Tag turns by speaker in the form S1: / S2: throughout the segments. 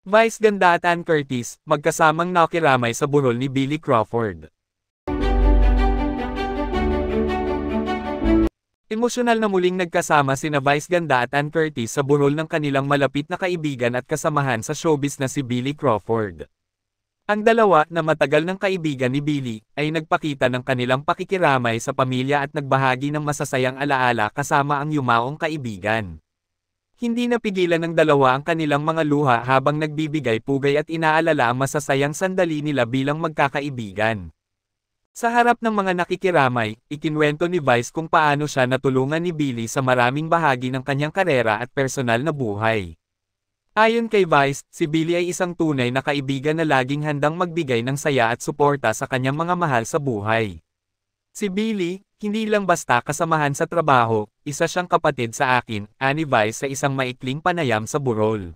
S1: Vice ganda at Ann Curtis, magkasamang nakiramay sa burol ni Billy Crawford. Emosyonal na muling nagkasama sina Vice ganda at Ann Curtis sa burol ng kanilang malapit na kaibigan at kasamahan sa showbiz na si Billy Crawford. Ang dalawa, na matagal ng kaibigan ni Billy, ay nagpakita ng kanilang pakikiramay sa pamilya at nagbahagi ng masasayang alaala kasama ang yumaong kaibigan. Hindi napigilan ng dalawa ang kanilang mga luha habang nagbibigay pugay at inaalala ang masasayang sandali nila bilang magkakaibigan. Sa harap ng mga nakikiramay, ikinwento ni Vice kung paano siya natulungan ni Billy sa maraming bahagi ng kanyang karera at personal na buhay. Ayon kay Vice, si Billy ay isang tunay na kaibigan na laging handang magbigay ng saya at suporta sa kanyang mga mahal sa buhay. Si Billy, hindi lang basta kasamahan sa trabaho, isa siyang kapatid sa akin, ani Vice sa isang maikling panayam sa burol.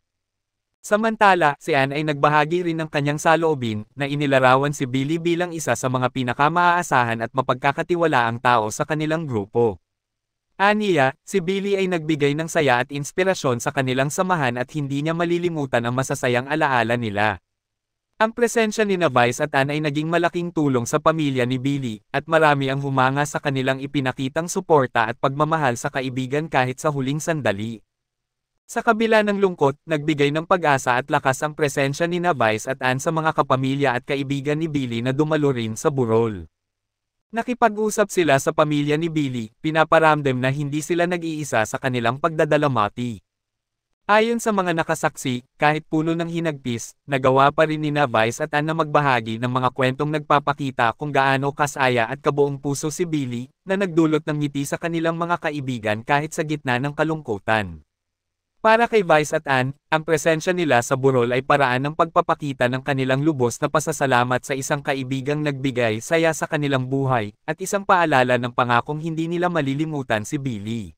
S1: Samantala, si Ann ay nagbahagi rin ng kanyang saloobin, na inilarawan si Billy bilang isa sa mga pinakamaaasahan at mapagkakatiwalaang tao sa kanilang grupo. Aniya, si Billy ay nagbigay ng saya at inspirasyon sa kanilang samahan at hindi niya malilimutan ang masasayang alaala nila. Ang presensya ni Vice at Ann ay naging malaking tulong sa pamilya ni Billy, at marami ang humanga sa kanilang ipinakitang suporta at pagmamahal sa kaibigan kahit sa huling sandali. Sa kabila ng lungkot, nagbigay ng pag-asa at lakas ang presensya ni Vice at Ann sa mga kapamilya at kaibigan ni Billy na dumalo rin sa burol. Nakipag-usap sila sa pamilya ni Billy, pinaparamdam na hindi sila nag-iisa sa kanilang pagdadalamati. Ayon sa mga nakasaksi, kahit puno ng hinagpis, nagawa pa rin ni Vice at Ann na magbahagi ng mga kwentong nagpapakita kung gaano kasaya at kabuong puso si Billy, na nagdulot ng ngiti sa kanilang mga kaibigan kahit sa gitna ng kalungkutan. Para kay Vice at Ann, ang presensya nila sa burol ay paraan ng pagpapakita ng kanilang lubos na pasasalamat sa isang kaibigang nagbigay saya sa kanilang buhay, at isang paalala ng pangakong hindi nila malilimutan si Billy.